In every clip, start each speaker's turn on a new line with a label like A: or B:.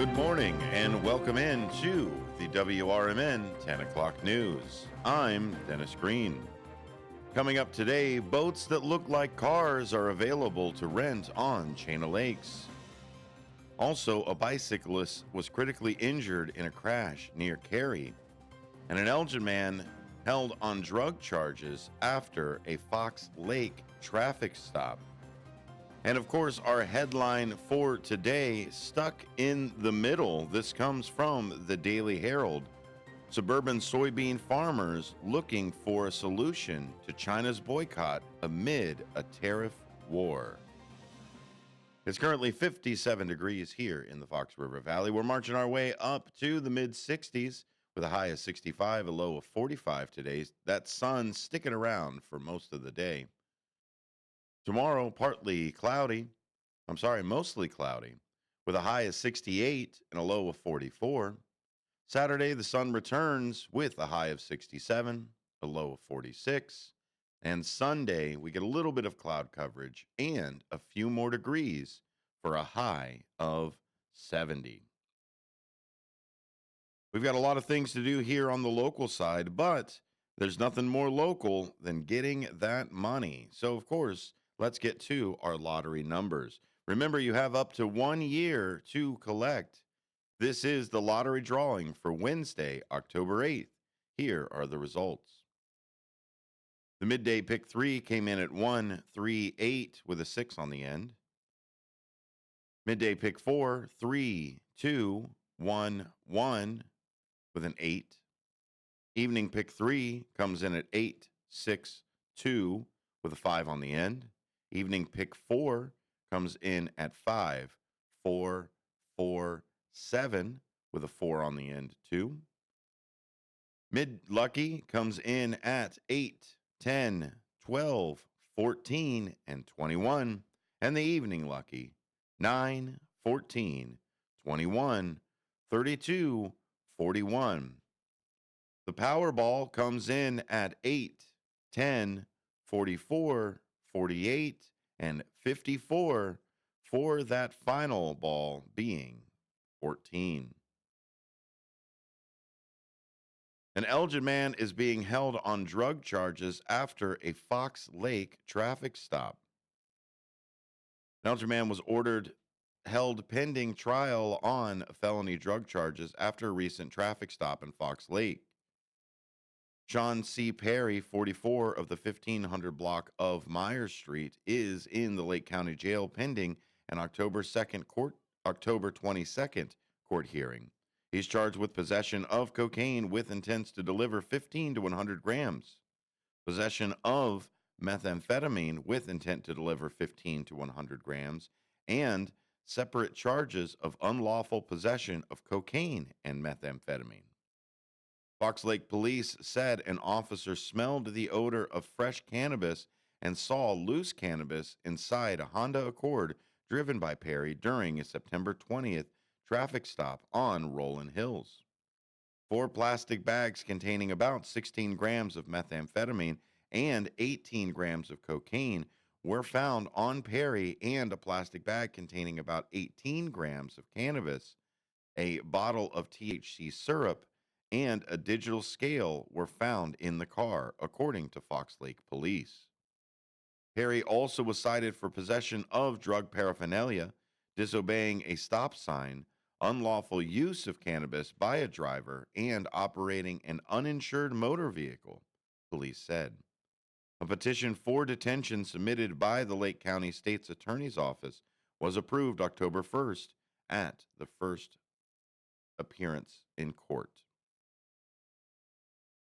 A: Good morning and welcome in to the WRMN 10 o'clock news. I'm Dennis Green. Coming up today, boats that look like cars are available to rent on Chain of Lakes. Also, a bicyclist was critically injured in a crash near Cary, and an Elgin man held on drug charges after a Fox Lake traffic stop. And of course, our headline for today, stuck in the middle. This comes from the Daily Herald. Suburban soybean farmers looking for a solution to China's boycott amid a tariff war. It's currently 57 degrees here in the Fox River Valley. We're marching our way up to the mid 60s with a high of 65, a low of 45 today. That sun sticking around for most of the day. Tomorrow, mostly cloudy, with a high of 68 and a low of 44. Saturday, the sun returns with a high of 67, a low of 46. And Sunday, we get a little bit of cloud coverage and a few more degrees for a high of 70. We've got a lot of things to do here on the local side, but there's nothing more local than getting that money. So, of course, let's get to our lottery numbers. Remember, you have up to 1 year to collect. This is the lottery drawing for Wednesday, October 8th. Here are the results. The midday pick 3 came in at 138 with a 6 on the end. Midday pick 4, 3, 2, 1, 1 with an 8. Evening pick 3 comes in at 8, 6, 2 with a 5 on the end. Evening pick 4 comes in at 5, 4, 4, 7 with a 4 on the end too. Mid lucky comes in at 8, 10, 12, 14, and 21. And the evening lucky, 9, 14, 21, 32, 41. The Powerball comes in at 8, 10, 44, 48, and 54 for that final ball being 14. An Elgin man is being held on drug charges after a Fox Lake traffic stop. An Elgin man was held pending trial on felony drug charges after a recent traffic stop in Fox Lake. Sean C. Perry, 44, of the 1500 block of Myers Street, is in the Lake County Jail pending an October 22nd court hearing. He's charged with possession of cocaine with intents to deliver 15 to 100 grams, possession of methamphetamine with intent to deliver 15 to 100 grams, and separate charges of unlawful possession of cocaine and methamphetamine. Fox Lake police said an officer smelled the odor of fresh cannabis and saw loose cannabis inside a Honda Accord driven by Perry during a September 20th traffic stop on Roland Hills. 4 plastic bags containing about 16 grams of methamphetamine and 18 grams of cocaine were found on Perry, and a plastic bag containing about 18 grams of cannabis, a bottle of THC syrup, and a digital scale were found in the car, according to Fox Lake police. Perry also was cited for possession of drug paraphernalia, disobeying a stop sign, unlawful use of cannabis by a driver, and operating an uninsured motor vehicle, police said. A petition for detention submitted by the Lake County State's Attorney's Office was approved October 1st at the first appearance in court.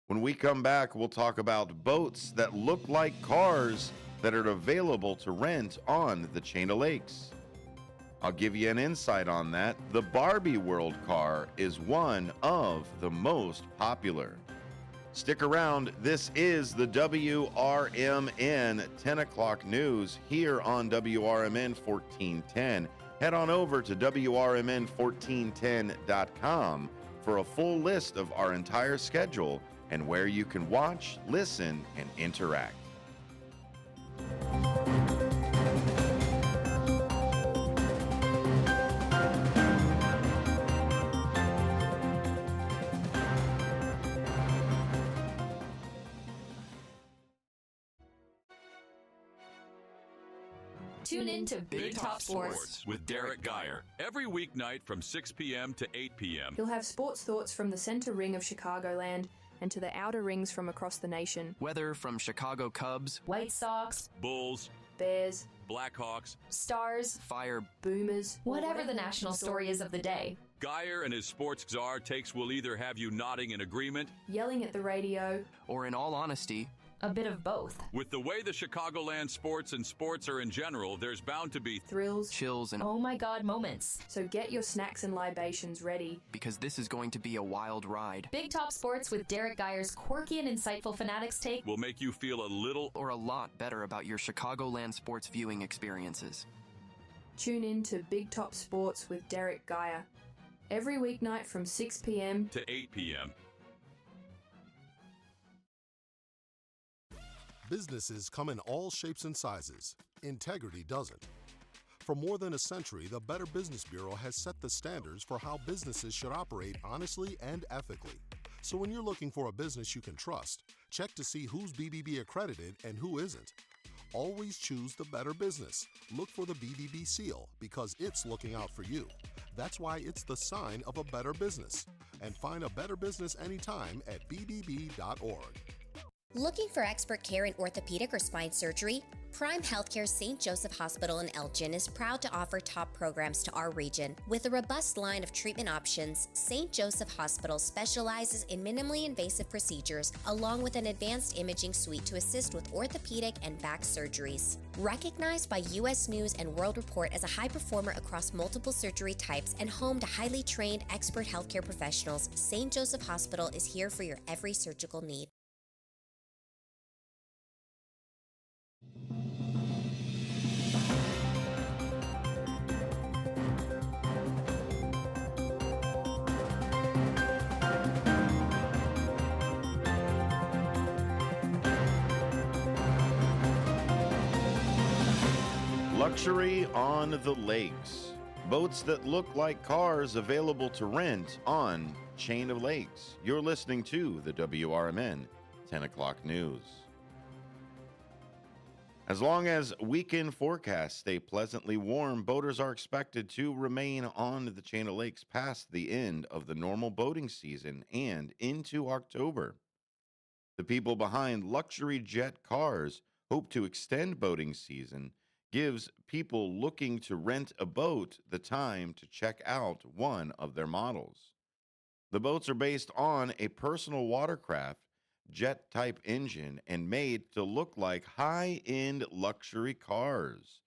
A: When we come back, we'll talk about boats that look like cars that are available to rent on the Chain of Lakes. I'll give you an insight on that. The Barbie World car is one of the most popular. Stick around. This is the WRMN 10 o'clock news here on WRMN 1410. Head on over to WRMN1410.com for a full list of our entire schedule and where you can watch, listen, and interact.
B: Tune in to
C: Big Top Sports with Derek Geyer. Every weeknight from 6 p.m. to 8 p.m.
D: He'll have sports thoughts from the center ring of Chicagoland and to the outer rings from across the nation.
E: Whether from Chicago Cubs,
B: White Sox,
C: Bulls,
D: Bears,
C: Blackhawks,
B: Stars,
E: Fire,
D: Boomers,
B: whatever the national story is of the day.
C: Geyer and his sports czar takes will either have you nodding in agreement,
D: yelling at the radio,
E: or in all honesty,
B: a bit of both.
C: With the way the Chicagoland sports and sports are in general, there's bound to be
D: thrills,
E: chills, and
B: oh my God moments.
D: So get your snacks and libations ready,
E: because this is going to be a wild ride.
B: Big Top Sports with Derek Geyer's quirky and insightful Fanatics take
C: will make you feel a little
E: or a lot better about your Chicagoland sports viewing experiences.
D: Tune in to Big Top Sports with Derek Geyer. Every weeknight from 6 p.m.
C: to 8 p.m.
F: Businesses come in all shapes and sizes. Integrity doesn't. For more than a century, the Better Business Bureau has set the standards for how businesses should operate honestly and ethically. So when you're looking for a business you can trust, check to see who's BBB accredited and who isn't. Always choose the Better Business. Look for the BBB seal because it's looking out for you. That's why it's the sign of a better business. And find a better business anytime at bbb.org.
G: Looking for expert care in orthopedic or spine surgery? Prime Healthcare's St. Joseph Hospital in Elgin is proud to offer top programs to our region. With a robust line of treatment options, St. Joseph Hospital specializes in minimally invasive procedures along with an advanced imaging suite to assist with orthopedic and back surgeries. Recognized by U.S. News and World Report as a high performer across multiple surgery types and home to highly trained expert healthcare professionals, St. Joseph Hospital is here for your every surgical need.
A: Luxury on the lakes. Boats that look like cars available to rent on Chain of Lakes. You're listening to the WRMN 10 o'clock news. As long as weekend forecasts stay pleasantly warm, boaters are expected to remain on the Chain of Lakes past the end of the normal boating season and into October. The people behind Luxury Jet Cars hope to extend boating season, gives people looking to rent a boat the time to check out one of their models. The boats are based on a personal watercraft jet-type engine and made to look like high-end luxury cars.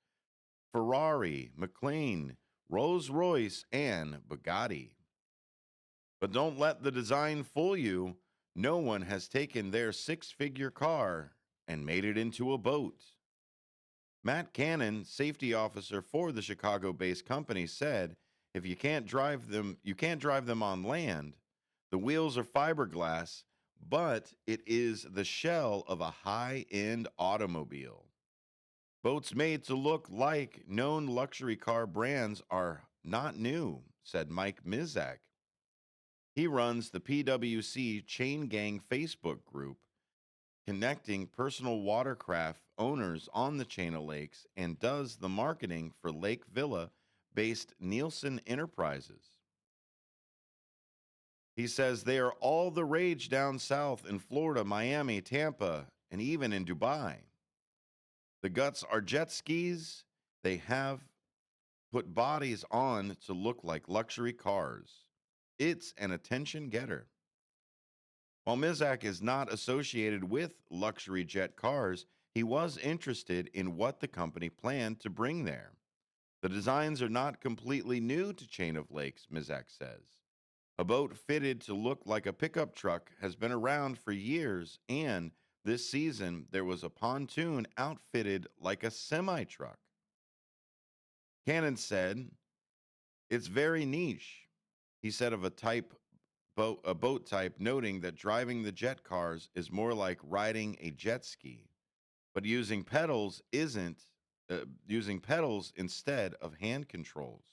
A: Ferrari, McLaren, Rolls-Royce, and Bugatti. But don't let the design fool you. No one has taken their six-figure car and made it into a boat. Matt Cannon, safety officer for the Chicago-based company, said, if you can't drive them on land. The wheels are fiberglass, but it is the shell of a high-end automobile. Boats made to look like known luxury car brands are not new, said Mike Mizak. He runs the PWC Chain Gang Facebook group, connecting personal watercraft owners on the Chain of Lakes, and does the marketing for Lake Villa-based Nielsen Enterprises. He says they are all the rage down south in Florida, Miami, Tampa, and even in Dubai. The guts are jet skis. They have put bodies on to look like luxury cars. It's an attention getter. While Mizak is not associated with luxury jet cars, he was interested in what the company planned to bring there. The designs are not completely new to Chain of Lakes, Mizak says. A boat fitted to look like a pickup truck has been around for years, and this season there was a pontoon outfitted like a semi-truck. Cannon said, it's very niche. He said of a boat type, noting that driving the jet cars is more like riding a jet ski, but using pedals instead of hand controls.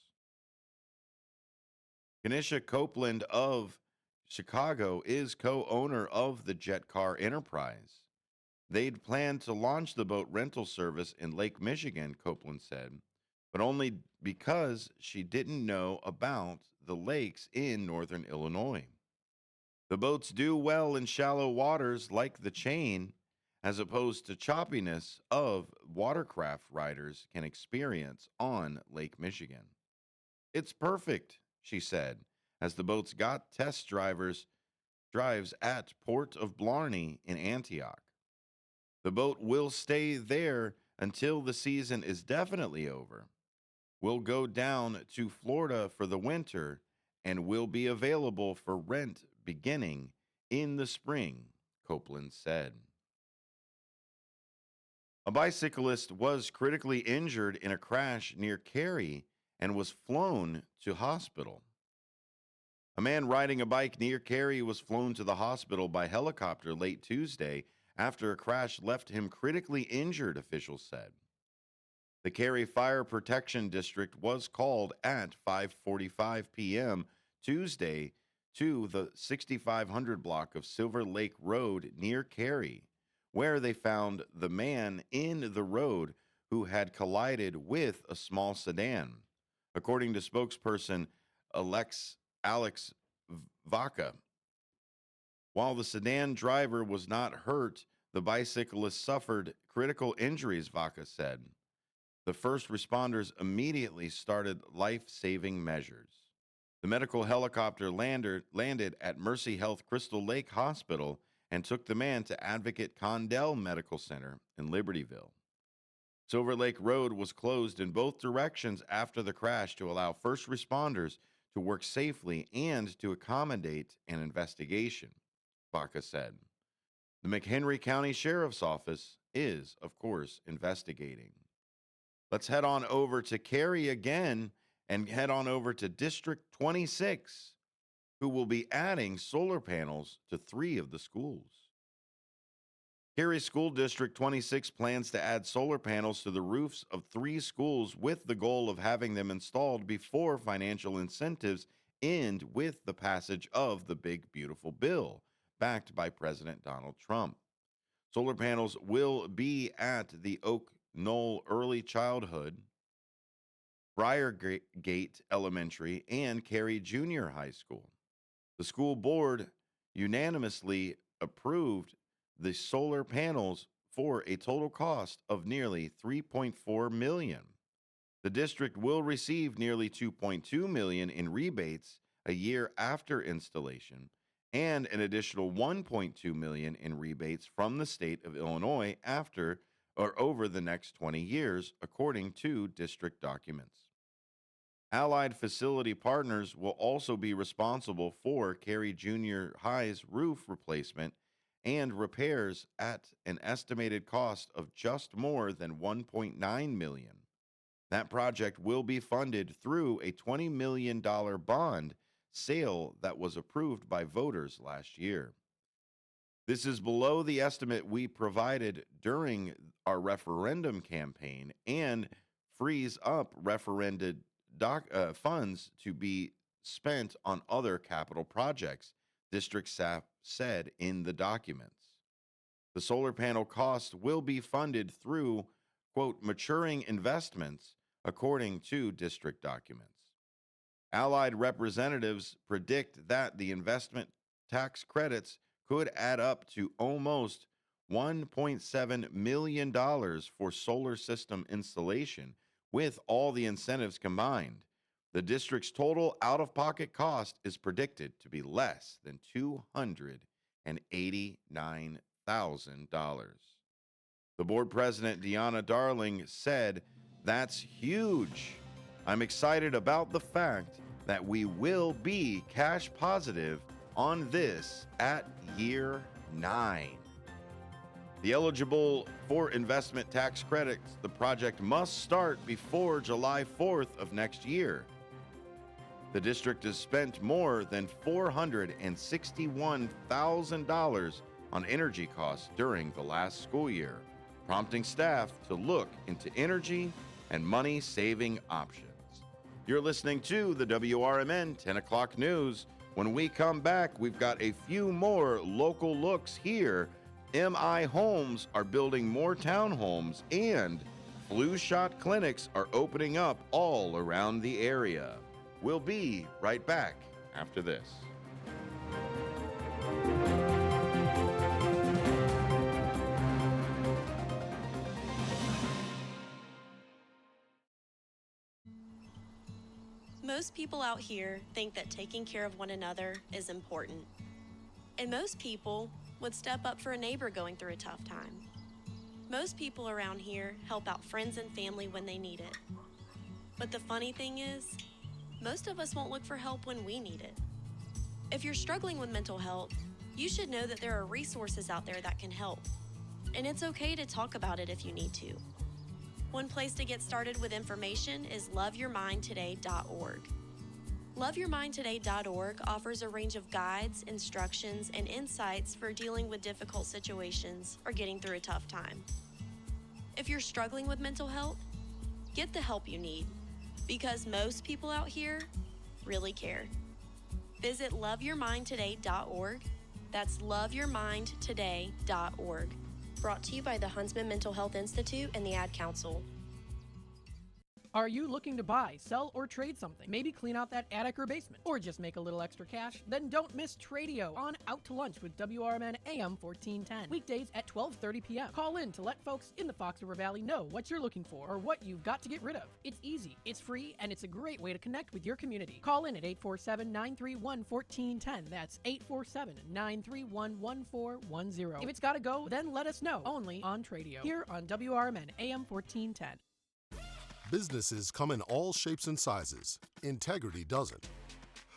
A: Kenisha Copeland of Chicago is co-owner of the Jet Car Enterprise. They'd planned to launch the boat rental service in Lake Michigan, Copeland said, but only because she didn't know about the lakes in northern Illinois. The boats do well in shallow waters like the Chain, as opposed to choppiness of watercraft riders can experience on Lake Michigan. It's perfect, she said, as the boats got test drives at Port of Blarney in Antioch. The boat will stay there until the season is definitely over. We'll go down to Florida for the winter and will be available for rent beginning in the spring, Copeland said. A bicyclist was critically injured in a crash near Cary and was flown to hospital. A man riding a bike near Cary was flown to the hospital by helicopter late Tuesday after a crash left him critically injured, officials said. The Cary Fire Protection District was called at 5:45 p.m. Tuesday to the 6500 block of Silver Lake Road near Cary, where they found the man in the road who had collided with a small sedan, according to spokesperson Alex Vaca. While the sedan driver was not hurt, the bicyclist suffered critical injuries, Vaca said. The first responders immediately started life-saving measures. The medical helicopter landed at Mercy Health Crystal Lake Hospital and took the man to Advocate Condell Medical Center in Libertyville. Silver Lake Road was closed in both directions after the crash to allow first responders to work safely and to accommodate an investigation, Vaca said. The McHenry County Sheriff's Office is, of course, investigating. Let's head on over to Cary again and head on over to District 26, who will be adding solar panels to 3 of the schools. Cary School District 26 plans to add solar panels to the roofs of 3 schools with the goal of having them installed before financial incentives end with the passage of the Big Beautiful Bill, backed by President Donald Trump. Solar panels will be at the Oak Knoll Early Childhood, Briargate Elementary, and Cary Junior High School. The school board unanimously approved the solar panels for a total cost of nearly $3.4 million. The district will receive nearly $2.2 million in rebates a year after installation and an additional $1.2 million in rebates from the state of Illinois after or over the next 20 years, according to district documents. Allied facility partners will also be responsible for Cary Junior High's roof replacement and repairs at an estimated cost of just more than $1.9 million. That project will be funded through a $20 million bond sale that was approved by voters last year. This is below the estimate we provided during our referendum campaign and frees up referended funds to be spent on other capital projects, district staff said in the documents. The solar panel cost will be funded through, quote, maturing investments, according to district documents. Allied representatives predict that the investment tax credits could add up to almost $1.7 million for solar system installation with all the incentives combined. The district's total out-of-pocket cost is predicted to be less than $289,000. The board president, Deanna Darling, said, "That's huge. I'm excited about the fact that we will be cash positive on this at year 9. The eligible for investment tax credits, the project must start before July 4th of next year. The district has spent more than $461,000 on energy costs during the last school year, prompting staff to look into energy and money-saving options." You're listening to the WRMN 10 o'clock news. When we come back, we've got a few more local looks here MI Homes are building more townhomes, and flu shot clinics are opening up all around the area. We'll be right back after this.
H: Most people out here think that taking care of one another is important. And most people would step up for a neighbor going through a tough time. Most people around here help out friends and family when they need it. But the funny thing is, most of us won't look for help when we need it. If you're struggling with mental health, you should know that there are resources out there that can help. And it's okay to talk about it if you need to. One place to get started with information is loveyourmindtoday.org. Loveyourmindtoday.org offers a range of guides, instructions, and insights for dealing with difficult situations or getting through a tough time. If you're struggling with mental health, get the help you need, because most people out here really care. Visit loveyourmindtoday.org. That's loveyourmindtoday.org. Brought to you by the Huntsman Mental Health Institute and the Ad Council.
I: Are you looking to buy, sell, or trade something? Maybe clean out that attic or basement, or just make a little extra cash? Then don't miss Tradio on Out to Lunch with WRMN AM 1410. Weekdays at 12:30 p.m. Call in to let folks in the Fox River Valley know what you're looking for or what you've got to get rid of. It's easy, it's free, and it's a great way to connect with your community. Call in at 847-931-1410. That's 847-931-1410. If it's got to go, then let us know. Only on Tradio, here on WRMN AM 1410.
F: Businesses come in all shapes and sizes. Integrity doesn't.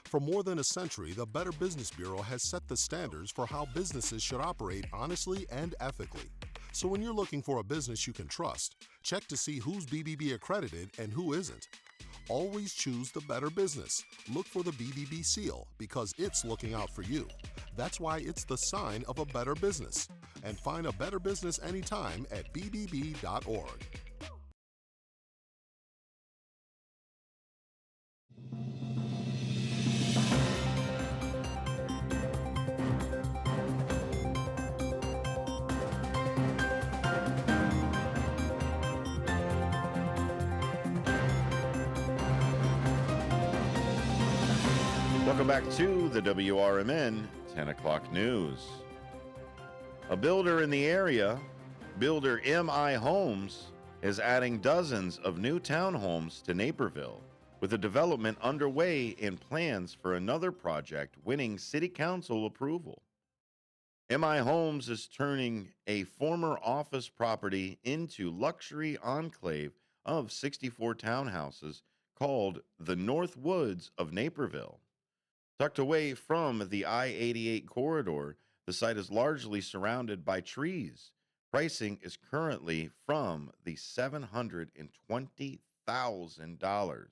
F: For more than a century, the Better Business Bureau has set the standards for how businesses should operate honestly and ethically. So when you're looking for a business you can trust, check to see who's BBB accredited and who isn't. Always choose the Better Business. Look for the BBB seal because it's looking out for you. That's why it's the sign of a better business. And find a better business anytime at bbb.org.
A: Welcome back to the WRMN 10 o'clock news. A builder in the area, builder MI Homes, is adding dozens of new townhomes to Naperville, with a development underway and plans for another project winning city council approval. MI Homes is turning a former office property into luxury enclave of 64 townhouses called the North Woods of Naperville. Tucked away from the I-88 corridor, the site is largely surrounded by trees. Pricing is currently from the $720,000.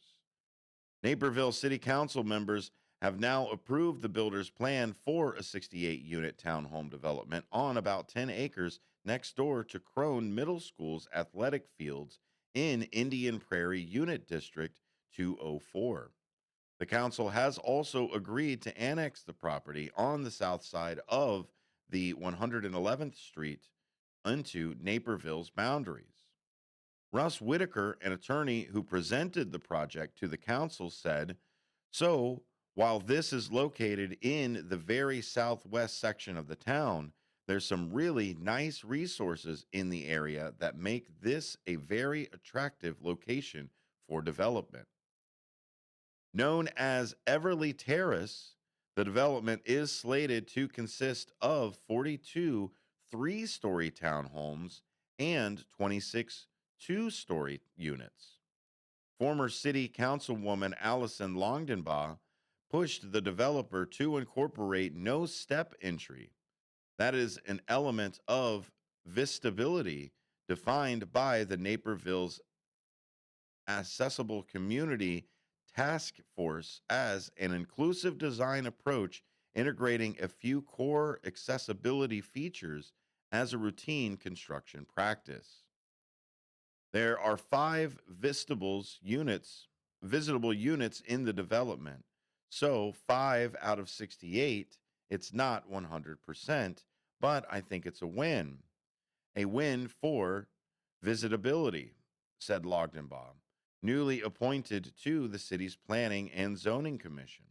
A: Naperville City Council members have now approved the builder's plan for a 68-unit townhome development on about 10 acres next door to Crone Middle School's athletic fields in Indian Prairie Unit District 204. The council has also agreed to annex the property on the south side of the 111th Street into Naperville's boundaries. Russ Whitaker, an attorney who presented the project to the council, said, "So, while this is located in the very southwest section of the town, there's some really nice resources in the area that make this a very attractive location for development." Known as Everly Terrace, the development is slated to consist of 42 three-story townhomes and 26 two-story units. Former City Councilwoman Allison Longdenbaugh pushed the developer to incorporate no step entry. That is an element of vistability defined by the Naperville's Accessible Community Task Force as an inclusive design approach integrating a few core accessibility features as a routine construction practice. There are 5 visitable units in the development. So 5 out of 68, it's not 100%, but I think it's a win. A win for visitability, said Logdenbaugh, newly appointed to the city's Planning and Zoning Commission.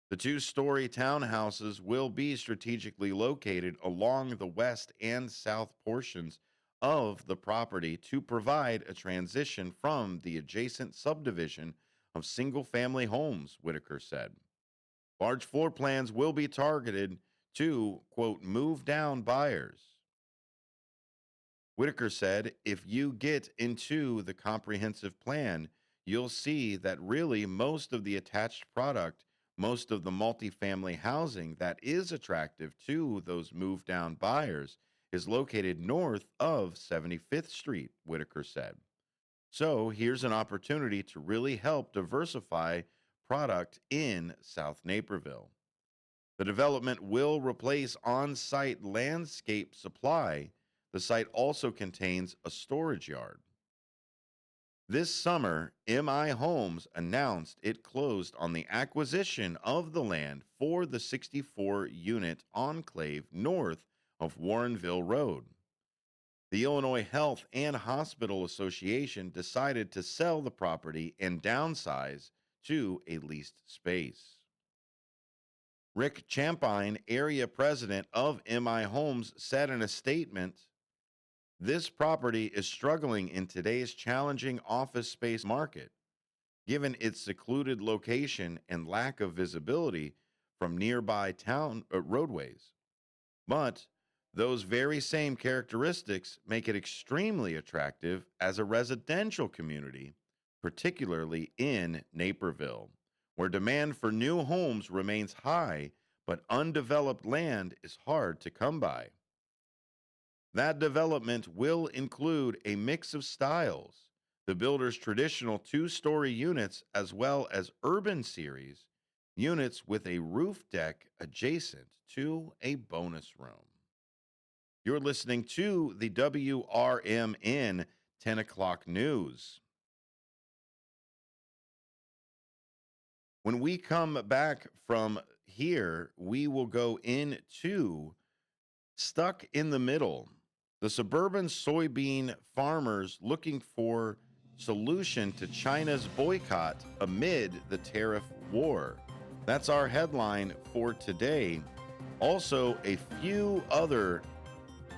A: The two-story townhouses will be strategically located along the west and south portions of the property to provide a transition from the adjacent subdivision of single-family homes, Whitaker said. Large floor plans will be targeted to, quote, move down buyers. Whitaker said, if you get into the comprehensive plan, you'll see that really most of the attached product, most of the multifamily housing that is attractive to those move down buyers is located north of 75th Street, Whitaker said. So here's an opportunity to really help diversify product in South Naperville. The development will replace on-site landscape supply. The site also contains a storage yard. This summer, MI Homes announced it closed on the acquisition of the land for the 64-unit enclave north of Warrenville Road. The Illinois Health and Hospital Association decided to sell the property and downsize to a leased space. Rick Champine, area president of MI Homes, said in a statement, this property is struggling in today's challenging office space market, given its secluded location and lack of visibility from nearby town roadways. But those very same characteristics make it extremely attractive as a residential community, particularly in Naperville, where demand for new homes remains high, but undeveloped land is hard to come by. That development will include a mix of styles, the builder's traditional two-story units as well as urban series, units with a roof deck adjacent to a bonus room. You're listening to the WRMN 10 o'clock news. When we come back from here, we will go into Stuck in the Middle. The suburban soybean farmers looking for solution to China's boycott amid the tariff war. That's our headline for today. Also, a few other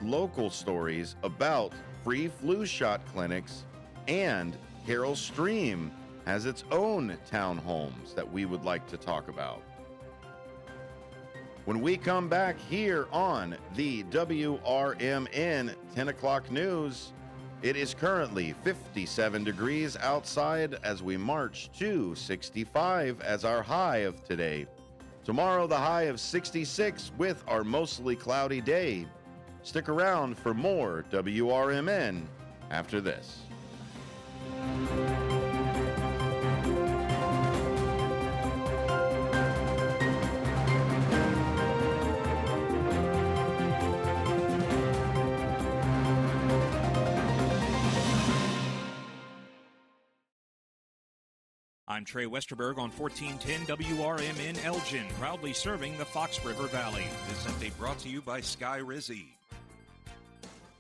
A: local stories about free flu shot clinics, and Carroll Stream has its own townhomes that we would like to talk about. When we come back here on the WRMN 10 o'clock news, it is currently 57 degrees outside as we march to 65 as our high of today. Tomorrow, the high of 66 with our mostly cloudy day. Stick around for more WRMN after this.
J: I'm Trey Westerberg on 1410 WRMN Elgin, proudly serving the Fox River Valley. This update brought to you by Sky Rizzi.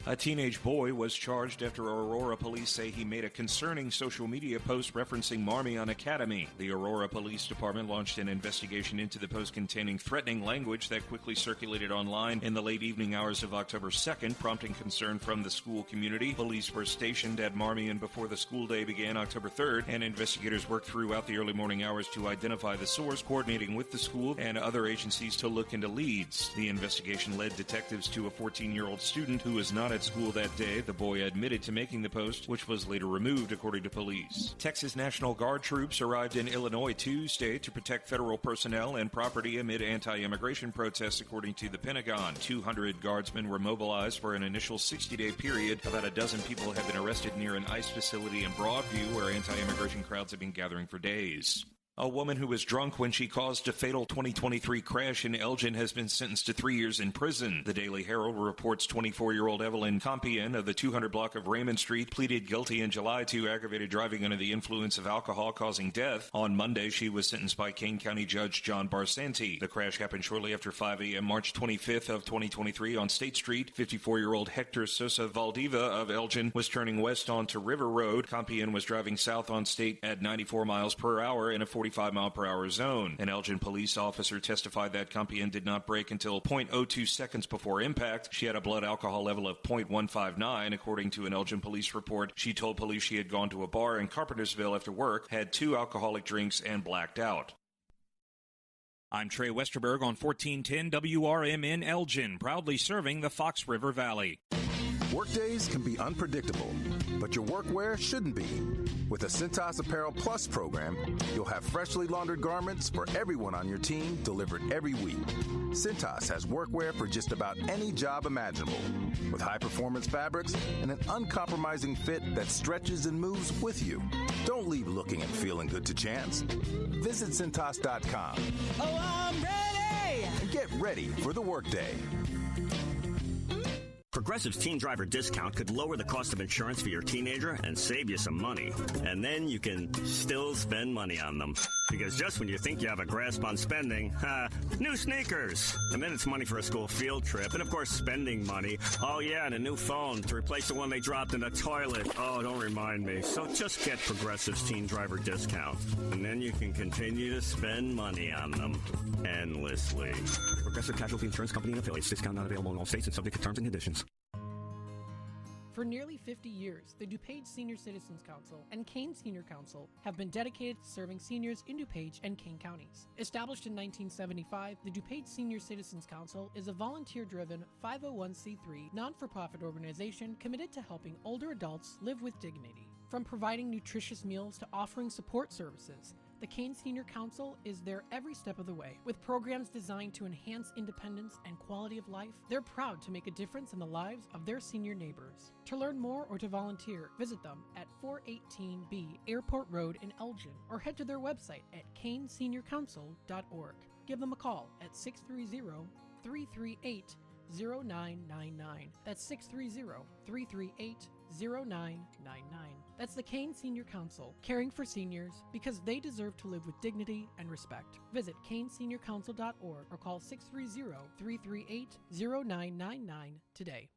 J: A teenage boy was charged after Aurora police say he made a concerning social media post referencing Marmion Academy. The Aurora Police Department launched an investigation into the post containing threatening language that quickly circulated online in the late evening hours of October 2nd, prompting concern from the school community. Police were stationed at Marmion before the school day began October 3rd, and investigators worked throughout the early morning hours to identify the source, coordinating with the school and other agencies to look into leads. The investigation led detectives to a 14-year-old student who was not at school that day. The boy admitted to making the post, which was later removed, according to police. Texas National Guard troops arrived in Illinois Tuesday to protect federal personnel and property amid anti-immigration protests, according to the Pentagon. 200 guardsmen were mobilized for an initial 60-day period. About a dozen people have been arrested near an ICE facility in Broadview, where anti-immigration crowds have been gathering for days. A woman who was drunk when she caused a fatal 2023 crash in Elgin has been sentenced to 3 years in prison. The Daily Herald reports 24-year-old Evelyn Compian of the 200 block of Raymond Street pleaded guilty in July to aggravated driving under the influence of alcohol causing death. On Monday, she was sentenced by Kane County Judge John Barsanti. The crash happened shortly after 5 a.m. March 25th of 2023 on State Street. 54-year-old Hector Sosa Valdiva of Elgin was turning west onto River Road. Compian was driving south on State at 94 miles per hour in a 45-mile-per-hour zone. An Elgin police officer testified that Compian did not brake until .02 seconds before impact. She had a blood alcohol level of .159, according to an Elgin police report. She told police she had gone to a bar in Carpentersville after work, had 2 alcoholic drinks, and blacked out. I'm Trey Westerberg on 1410 WRMN Elgin, proudly serving the Fox River Valley.
K: Workdays can be unpredictable, but your workwear shouldn't be. With the Cintas Apparel Plus program, you'll have freshly laundered garments for everyone on your team delivered every week. Cintas has workwear for just about any job imaginable, with high-performance fabrics and an uncompromising fit that stretches and moves with you. Don't leave looking and feeling good to chance. Visit Cintas.com.
L: Oh, I'm ready!
K: And get ready for the workday.
M: Progressive's Teen Driver discount could lower the cost of insurance for your teenager and save you some money. And then you can still spend money on them. Because just when you think you have a grasp on spending, new sneakers. And then it's money for a school field trip. And of course, spending money. Oh yeah, and a new phone to replace the one they dropped in the toilet. Oh, don't remind me. So just get Progressive's Teen Driver discount. And then you can continue to spend money on them endlessly. Progressive Casualty Insurance Company and affiliates. Discount not available in all states and subject to terms and conditions.
I: For nearly 50 years, the DuPage Senior Citizens Council and Kane Senior Council have been dedicated to serving seniors in DuPage and Kane counties. Established in 1975, the DuPage Senior Citizens Council is a volunteer-driven 501c3 non-for-profit organization committed to helping older adults live with dignity. From providing nutritious meals to offering support services, the Kane Senior Council is there every step of the way. With programs designed to enhance independence and quality of life, they're proud to make a difference in the lives of their senior neighbors. To learn more or to volunteer, visit them at 418B Airport Road in Elgin or head to their website at caneseniorcouncil.org. Give them a call at 630-338-0999. That's 630-338-0999. That's the Kane Senior Council, caring for seniors because they deserve to live with dignity and respect. Visit caneseniorcouncil.org or call 630-338-0999 today.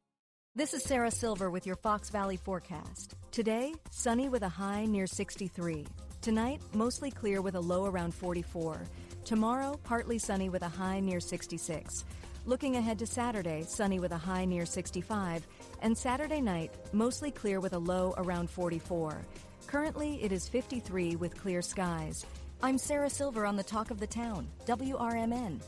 N: This is Sarah Silver with your Fox Valley forecast. Today, sunny with a high near 63. Tonight, mostly clear with a low around 44. Tomorrow, partly sunny with a high near 66. Looking ahead to Saturday, sunny with a high near 65, and Saturday night, mostly clear with a low around 44. Currently, it is 53 with clear skies. I'm Sarah Silver on the Talk of the Town, WRMN.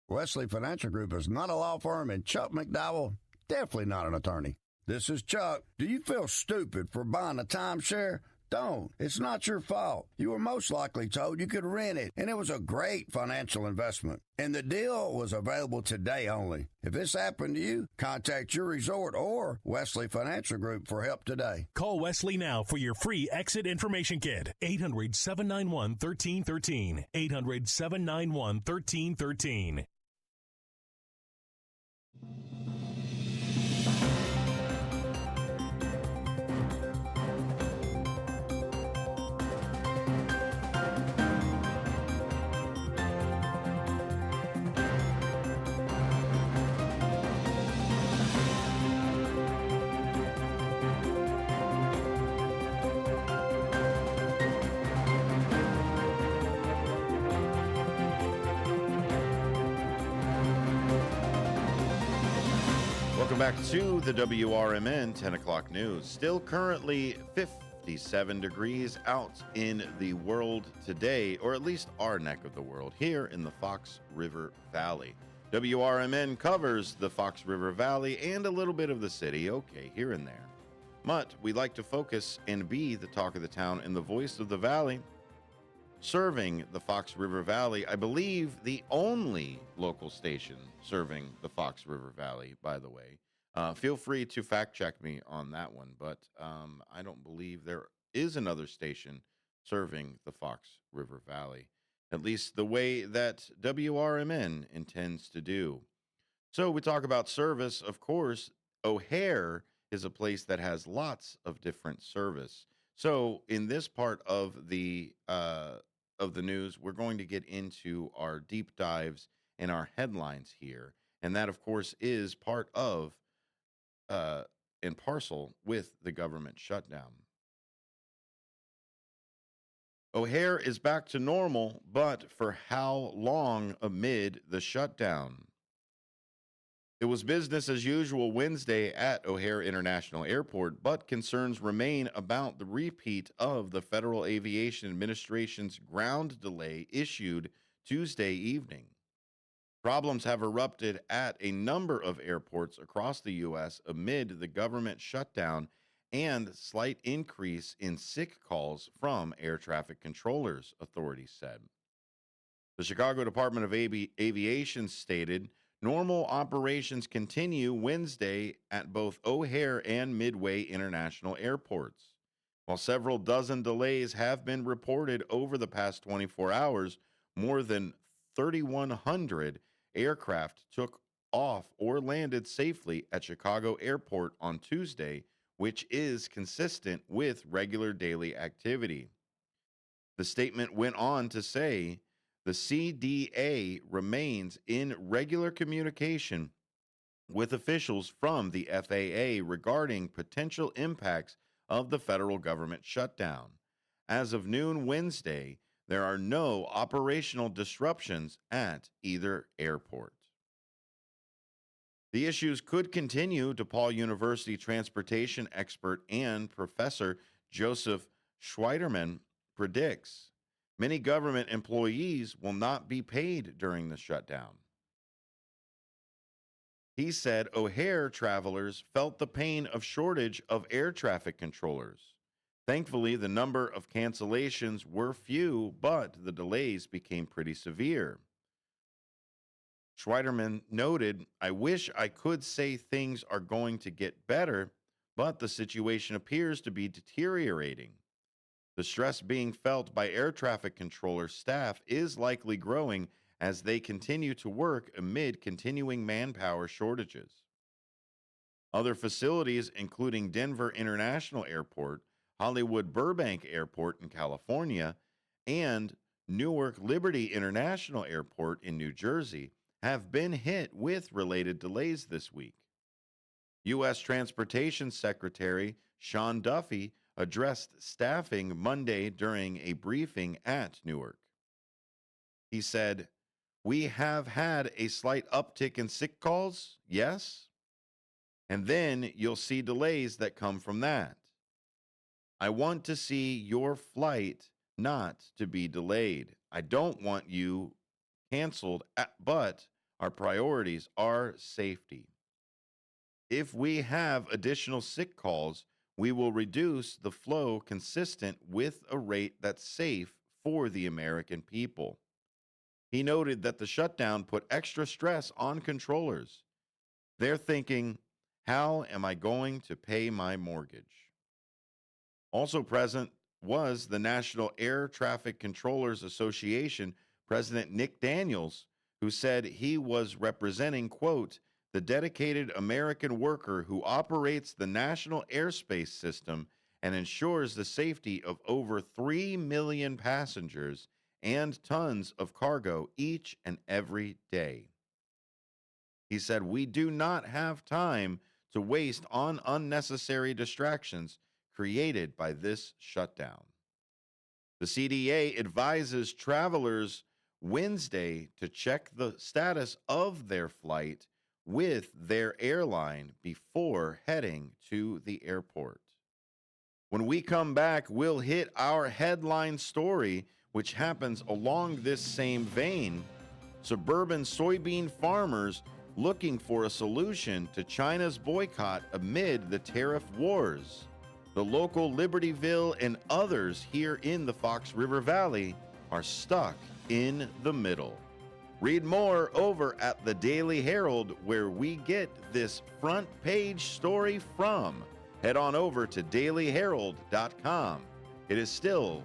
O: Wesley Financial Group is not a law firm, and Chuck McDowell, definitely not an attorney. This is Chuck. Do you feel stupid for buying a timeshare? Don't. It's not your fault. You were most likely told you could rent it, and it was a great financial investment. And the deal was available today only. If this happened to you, contact your resort or Wesley Financial Group for help today.
P: Call Wesley now for your free exit information kit. 800-791-1313. 800-791-1313.
A: Welcome back to the WRMN 10 o'clock news. Still currently 57 degrees out in the world today, or at least our neck of the world, here in the Fox River Valley. WRMN covers the Fox River Valley and a little bit of the city, okay, here and there. But we like to focus and be the talk of the town and the voice of the valley, serving the Fox River Valley. I believe the only local station serving the Fox River Valley, by the way. Feel free to fact check me on that one, but I don't believe there is another station serving the Fox River Valley, at least the way that WRMN intends to do. So we talk about service. Of course, O'Hare is a place that has lots of different service. So in this part of the news, we're going to get into our deep dives and our headlines here, and that, of course, is part of uh, and parcel with the government shutdown. O'Hare is back to normal, but for how long amid the shutdown? It was business as usual Wednesday at O'Hare International Airport, but concerns remain about the repeat of the Federal Aviation Administration's ground delay issued Tuesday evening. Problems have erupted at a number of airports across the U.S. amid the government shutdown and slight increase in sick calls from air traffic controllers, authorities said. The Chicago Department of Aviation stated normal operations continue Wednesday at both O'Hare and Midway International airports. While several dozen delays have been reported over the past 24 hours, more than 3,100 aircraft took off or landed safely at Chicago Airport on Tuesday, which is consistent with regular daily activity. The statement went on to say the CDA remains in regular communication with officials from the FAA regarding potential impacts of the federal government shutdown. As of noon Wednesday, there are no operational disruptions at either airport. The issues could continue, DePaul University transportation expert and professor Joseph Schweiderman predicts. Many government employees will not be paid during the shutdown. He said O'Hare travelers felt the pain of shortage of air traffic controllers. Thankfully, the number of cancellations were few, but the delays became pretty severe. Schweiderman noted, I wish I could say things are going to get better, but the situation appears to be deteriorating. The stress being felt by air traffic controller staff is likely growing as they continue to work amid continuing manpower shortages. Other facilities, including Denver International Airport, Hollywood Burbank Airport in California, and Newark Liberty International Airport in New Jersey, have been hit with related delays this week. U.S. Transportation Secretary Sean Duffy addressed staffing Monday during a briefing at Newark. He said, we have had a slight uptick in sick calls, yes, and then you'll see delays that come from that. I want to see your flight not to be delayed. I don't want you canceled, but our priorities are safety. If we have additional sick calls, we will reduce the flow consistent with a rate that's safe for the American people. He noted that the shutdown put extra stress on controllers. They're thinking, how am I going to pay my mortgage? Also present was the National Air Traffic Controllers Association President Nick Daniels, who said he was representing, quote, the dedicated American worker who operates the national airspace system and ensures the safety of over 3 million passengers and tons of cargo each and every day. He said, we do not have time to waste on unnecessary distractions created by this shutdown. The CDA advises travelers Wednesday to check the status of their flight with their airline before heading to the airport. When we come back, we'll hit our headline story, which happens along this same vein. Suburban soybean farmers looking for a solution to China's boycott amid the tariff wars. The local Libertyville and others here in the Fox River Valley are stuck in the middle. Read more over at the Daily Herald, where we get this front page story from. Head on over to dailyherald.com. It is still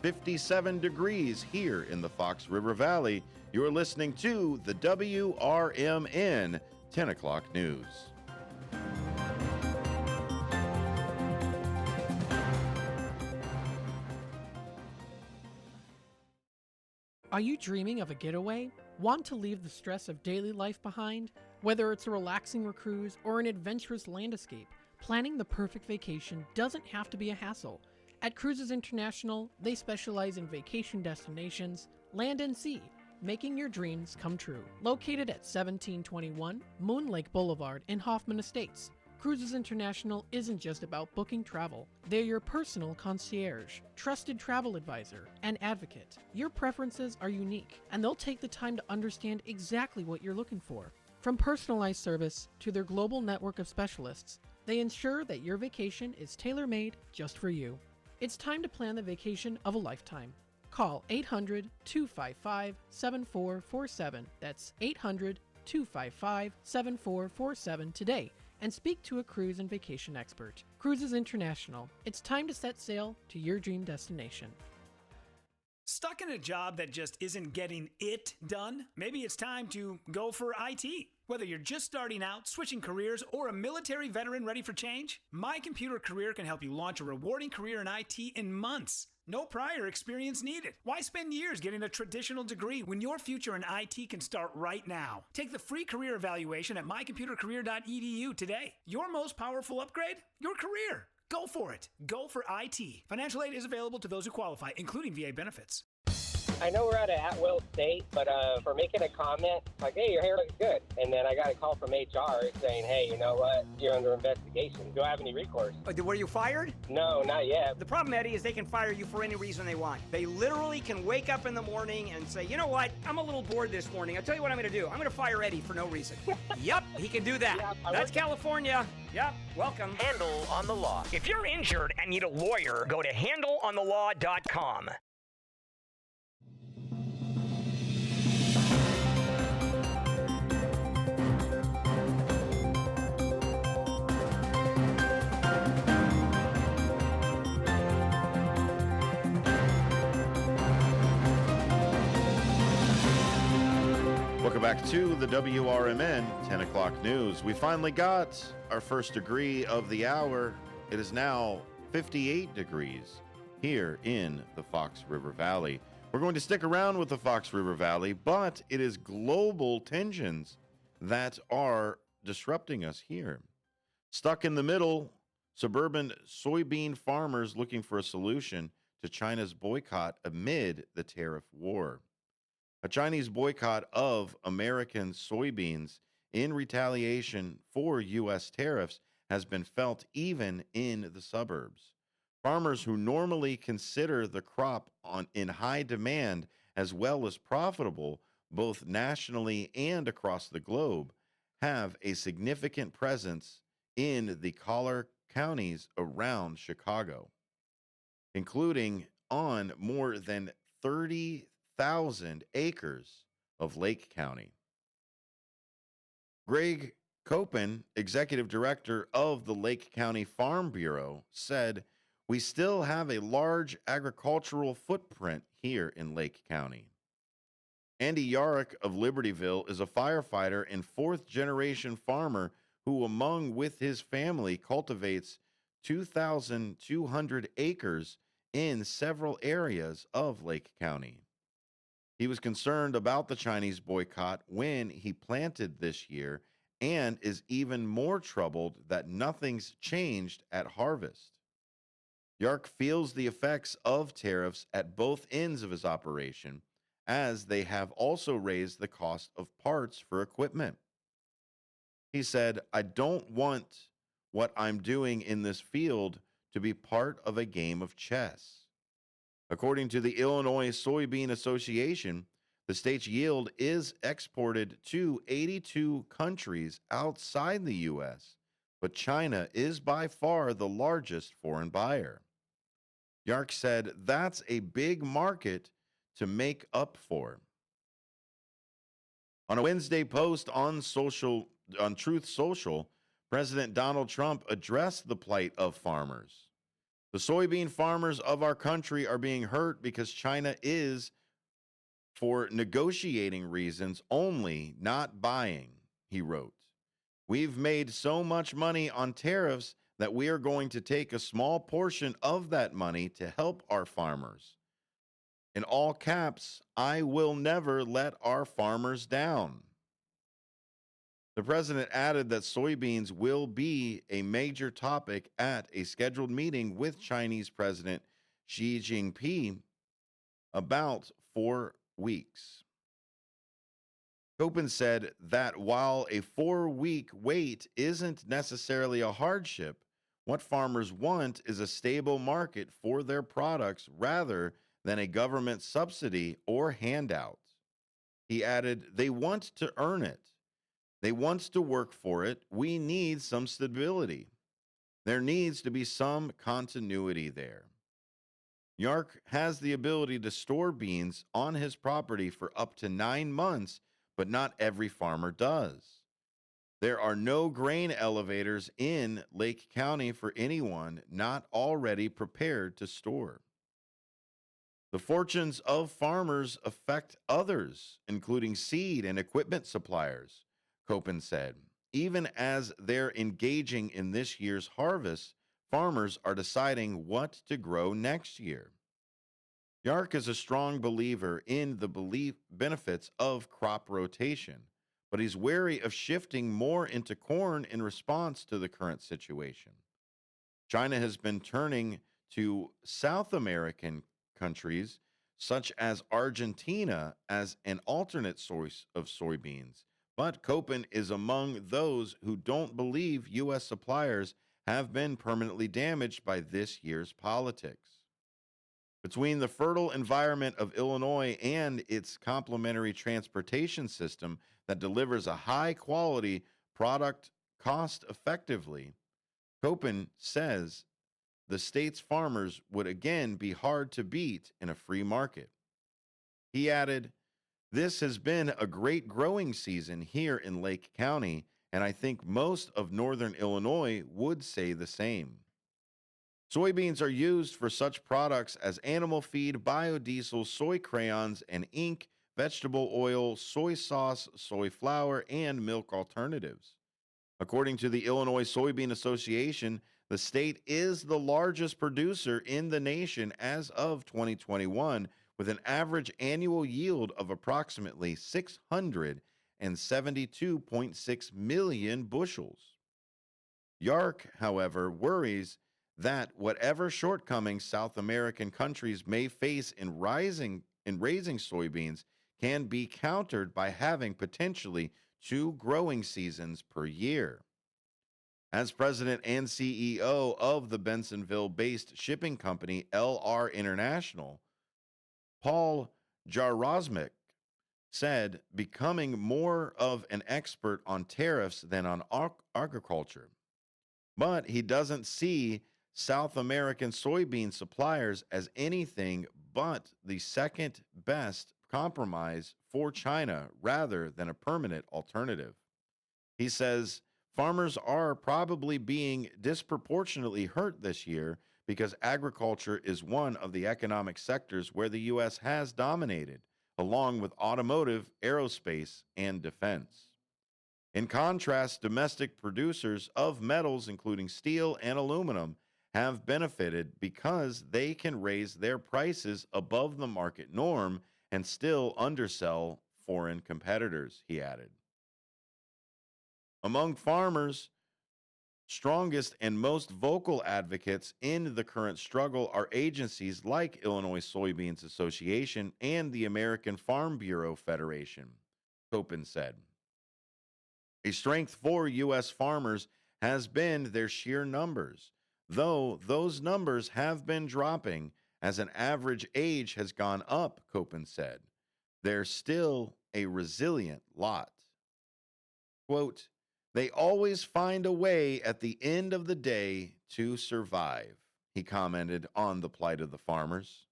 A: 57 degrees here in the Fox River Valley. You're listening to the WRMN 10 o'clock news.
I: Are you dreaming of a getaway? Want to leave the stress of daily life behind? Whether it's a relaxing cruise or an adventurous land escape, planning the perfect vacation doesn't have to be a hassle. At Cruises International, they specialize in vacation destinations, land and sea, making your dreams come true. Located at 1721 Moon Lake Boulevard in Hoffman Estates, Cruises International isn't just about booking travel. They're your personal concierge, trusted travel advisor, and advocate. Your preferences are unique, and they'll take the time to understand exactly what you're looking for. From personalized service to their global network of specialists, they ensure that your vacation is tailor-made just for you. It's time to plan the vacation of a lifetime. Call 800-255-7447. That's 800-255-7447 today and speak to a cruise and vacation expert. Cruises International. It's time to set sail to your dream destination.
L: Stuck in a job that just isn't getting it done? Maybe it's time to go for IT. Whether you're just starting out, switching careers, or a military veteran ready for change, My Computer Career can help you launch a rewarding career in IT in months. No prior experience needed. Why spend years getting a traditional degree when your future in IT can start right now? Take the free career evaluation at mycomputercareer.edu today. Your most powerful upgrade? Your career. Go for it. Go for IT. Financial aid is available to those who qualify, including VA benefits.
Q: I know we're at an at-will state, but for making a comment, like, hey, your hair looks good. And then I got a call from HR saying, hey, you know what? You're under investigation. Do I have any recourse?
R: Were you fired?
Q: No, not yet.
R: The problem, Eddie, is they can fire you for any reason they want. They literally can wake up in the morning and say, you know what? I'm a little bored this morning. I'll tell you what I'm going to do. I'm going to fire Eddie for no reason. Yep, he can do that. Yeah, that's California. Yep, welcome.
S: Handle on the Law. If you're injured and need a lawyer, go to handleonthelaw.com.
A: Welcome back to the WRMN 10 o'clock news. We finally got our first degree of the hour. It is now 58 degrees here in the Fox River Valley. We're going to stick around with the Fox River Valley, but it is global tensions that are disrupting us here. Stuck in the middle, suburban soybean farmers looking for a solution to China's boycott amid the tariff war. A Chinese boycott of American soybeans in retaliation for U.S. tariffs has been felt even in the suburbs. Farmers who normally consider the crop in high demand as well as profitable, both nationally and across the globe, have a significant presence in the collar counties around Chicago, including on more than 30,000 acres of Lake County. Greg Copen, executive director of the Lake County Farm Bureau, said, "We still have a large agricultural footprint here in Lake County." Andy Yarrick of Libertyville is a firefighter and fourth-generation farmer who, among with his family, cultivates 2,200 acres in several areas of Lake County. He was concerned about the Chinese boycott when he planted this year and is even more troubled that nothing's changed at harvest. Yark feels the effects of tariffs at both ends of his operation, as they have also raised the cost of parts for equipment. He said, "I don't want what I'm doing in this field to be part of a game of chess." According to the Illinois Soybean Association, the state's yield is exported to 82 countries outside the U.S., but China is by far the largest foreign buyer. Yark said that's a big market to make up for. On a Wednesday post on Truth Social, President Donald Trump addressed the plight of farmers. The soybean farmers of our country are being hurt because China is, for negotiating reasons only, not buying, he wrote. We've made so much money on tariffs that we are going to take a small portion of that money to help our farmers. In all caps, I will never let our farmers down. The president added that soybeans will be a major topic at a scheduled meeting with Chinese President Xi Jinping about 4 weeks. Copen said that while a 4-week wait isn't necessarily a hardship, what farmers want is a stable market for their products rather than a government subsidy or handout. He added, they want to earn it. They want to work for it. We need some stability. There needs to be some continuity there. Yark has the ability to store beans on his property for up to 9 months, but not every farmer does. There are no grain elevators in Lake County for anyone not already prepared to store. The fortunes of farmers affect others, including seed and equipment suppliers, Copen said. Even as they're engaging in this year's harvest, farmers are deciding what to grow next year. Yark is a strong believer in the benefits of crop rotation, but he's wary of shifting more into corn in response to the current situation. China has been turning to South American countries such as Argentina as an alternate source of soybeans, but Copen is among those who don't believe U.S. suppliers have been permanently damaged by this year's politics. Between the fertile environment of Illinois and its complementary transportation system that delivers a high-quality product cost-effectively, Copen says the state's farmers would again be hard to beat in a free market. He added, this has been a great growing season here in Lake County, and I think most of northern Illinois would say the same. Soybeans are used for such products as animal feed, biodiesel, soy crayons and ink, vegetable oil, soy sauce, soy flour, and milk alternatives. According to the Illinois Soybean Association, the state is the largest producer in the nation as of 2021, with an average annual yield of approximately 672.6 million bushels. Yark, however, worries that whatever shortcomings South American countries may face in raising soybeans can be countered by having potentially 2 growing seasons per year. As president and CEO of the Bensenville-based shipping company LR International, Paul Jarosmik said, becoming more of an expert on tariffs than on agriculture. But he doesn't see South American soybean suppliers as anything but the second best compromise for China rather than a permanent alternative. He says farmers are probably being disproportionately hurt this year because agriculture is one of the economic sectors where the U.S. has dominated, along with automotive, aerospace, and defense. In contrast, domestic producers of metals, including steel and aluminum, have benefited because they can raise their prices above the market norm and still undersell foreign competitors, he added. Among farmers, strongest and most vocal advocates in the current struggle are agencies like Illinois Soybeans Association and the American Farm Bureau Federation, Copen said. A strength for U.S. farmers has been their sheer numbers, though those numbers have been dropping as an average age has gone up, Copen said. They're still a resilient lot. Quote, they always find a way at the end of the day to survive, he commented on the plight of the farmers.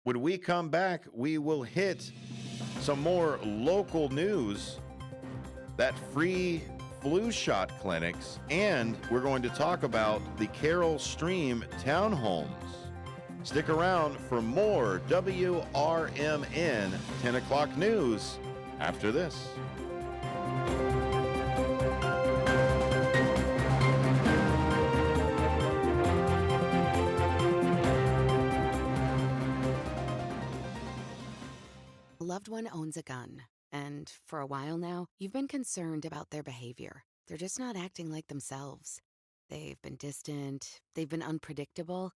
A: When we come back, we will hit some more local news, that free flu shot clinics, and we're going to talk about the Carroll Stream townhomes. Stick around for more WRMN 10 o'clock news after this.
T: A loved one owns a gun, and for a while now, you've been concerned about their behavior. They're just not acting like themselves. They've been distant, they've been unpredictable,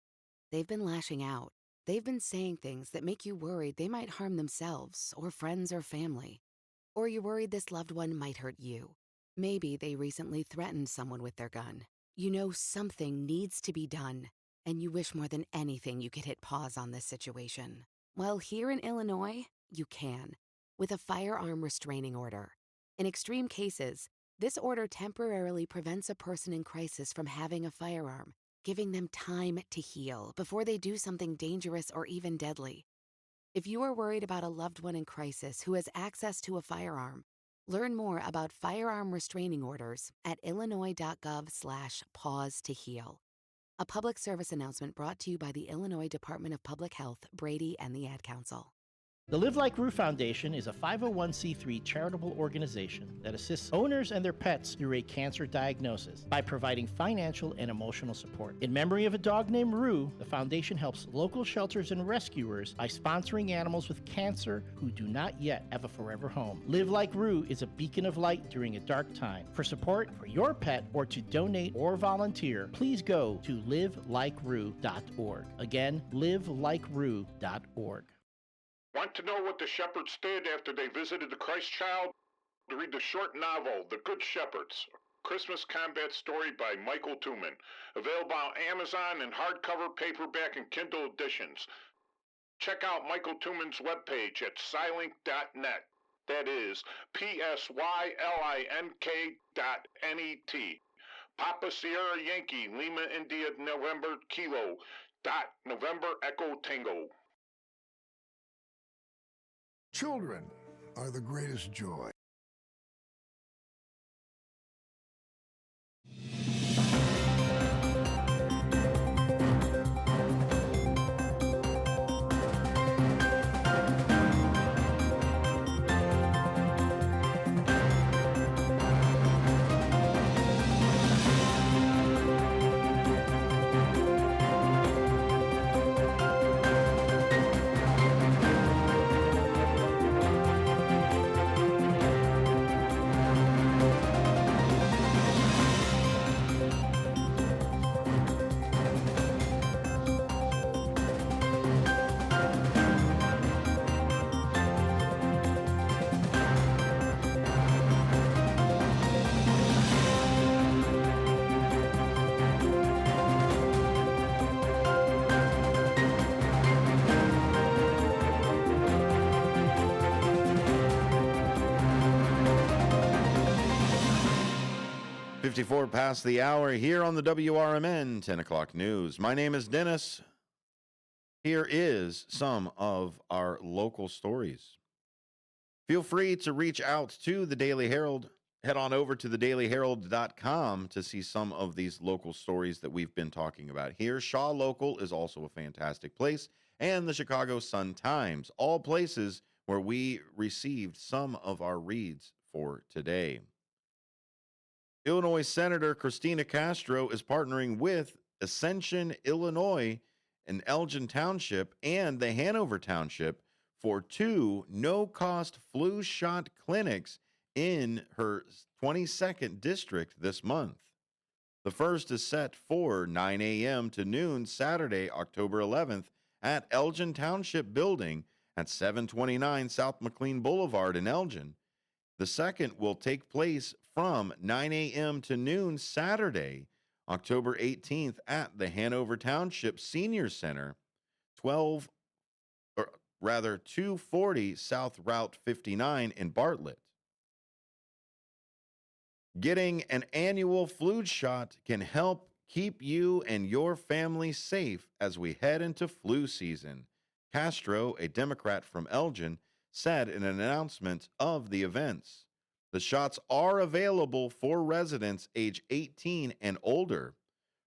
T: they've been lashing out. They've been saying things that make you worried they might harm themselves or friends or family. Or you're worried this loved one might hurt you. Maybe they recently threatened someone with their gun. You know something needs to be done, and you wish more than anything you could hit pause on this situation. Well, here in Illinois, you can, with a firearm restraining order. In extreme cases, this order temporarily prevents a person in crisis from having a firearm, giving them time to heal before they do something dangerous or even deadly. If you are worried about a loved one in crisis who has access to a firearm, learn more about firearm restraining orders at illinois.gov/pause to heal. A public service announcement brought to you by the Illinois Department of Public Health, Brady, and the Ad Council.
U: The Live Like Rue Foundation is a 501c3 charitable organization that assists owners and their pets through a cancer diagnosis by providing financial and emotional support. In memory of a dog named Rue, the foundation helps local shelters and rescuers by sponsoring animals with cancer who do not yet have a forever home. Live Like Rue is a beacon of light during a dark time. For support for your pet or to donate or volunteer, please go to livelikeRue.org. Again, livelikeRue.org.
V: Want to know what the shepherds did after they visited the Christ child? Read the short novel, The Good Shepherds, a Christmas combat story by Michael Tooman. Available on Amazon in hardcover, paperback, and Kindle editions. Check out Michael Tooman's webpage at Silink.net. That is PSYLINK.net. Papa Sierra Yankee, Lima India November Kilo. November Echo Tango.
W: Children are the greatest joy.
A: .54 past the hour here on the WRMN 10 o'clock news. My name is Dennis. Here is some of our local stories. Feel free to reach out to the Daily Herald. Head on over to thedailyherald.com to see some of these local stories that we've been talking about here. Shaw Local is also a fantastic place, and the Chicago Sun-Times, all places where we received some of our reads for today. Illinois Senator Christina Castro is partnering with Ascension, Illinois, in Elgin Township and the Hanover Township for 2 no-cost flu shot clinics in her 22nd district this month. The first is set for 9 a.m. to noon Saturday, October 11th at Elgin Township Building at 729 South McLean Boulevard in Elgin. The second will take place from 9 a.m. to noon Saturday, October 18th at the Hanover Township Senior Center, 240 South Route 59 in Bartlett. Getting an annual flu shot can help keep you and your family safe as we head into flu season. Castro, a Democrat from Elgin, said in an announcement of the events. The shots are available for residents age 18 and older.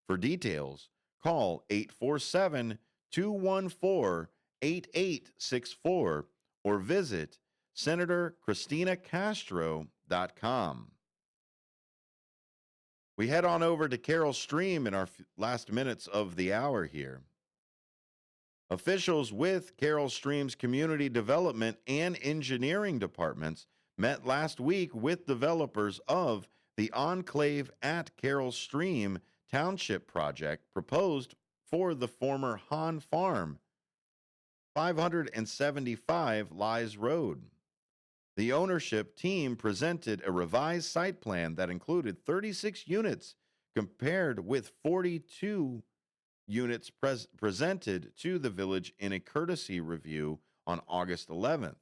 A: For details, call 847-214-8864 or visit SenatorChristinaCastro.com. We head on over to Carroll Stream in our last minutes of the hour here. Officials with Carroll Stream's community development and engineering departments met last week with developers of the Enclave at Carroll Stream Township project proposed for the former Hahn Farm, 575 Lies Road. The ownership team presented a revised site plan that included 36 units compared with 42 units presented to the village in a courtesy review on August 11th.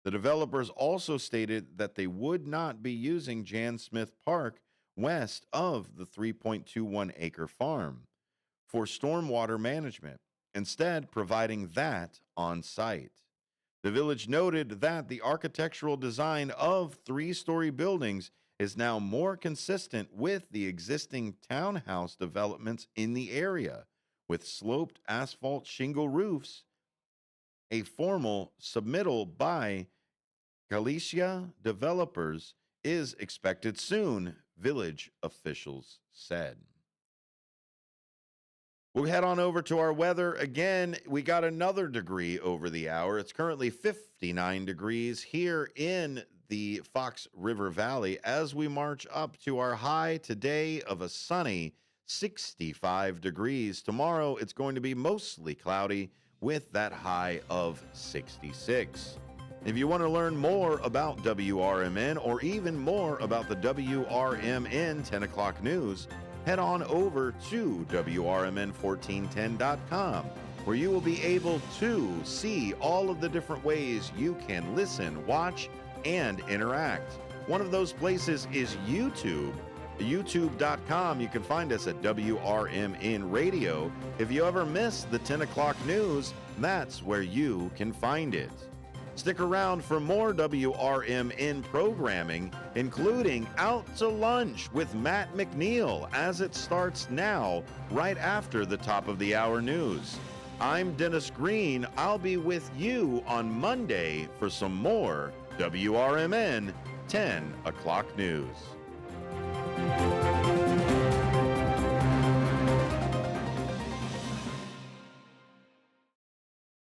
A: The developers also stated that they would not be using Jan Smith Park west of the 3.21-acre farm for stormwater management, instead providing that on site. The village noted that the architectural design of three-story buildings is now more consistent with the existing townhouse developments in the area, with sloped asphalt shingle roofs. A formal submittal by Galicia Developers is expected soon, village officials said. We'll head on over to our weather. Again, we got another degree over the hour. It's currently 59 degrees here in the Fox River Valley as we march up to our high today of a sunny 65 degrees. Tomorrow, it's going to be mostly cloudy with that high of 66. If you want to learn more about WRMN or even more about the WRMN 10 o'clock news, head on over to WRMN1410.com, where you will be able to see all of the different ways you can listen, watch, and interact. One of those places is YouTube. YouTube.com. You can find us at WRMN Radio. If you ever miss the 10 o'clock news, that's where you can find it. Stick around for more WRMN programming, including Out to Lunch with Matt McNeil, as it starts now, right after the top of the hour news. I'm Dennis Green. I'll be with you on Monday for some more WRMN 10 o'clock news.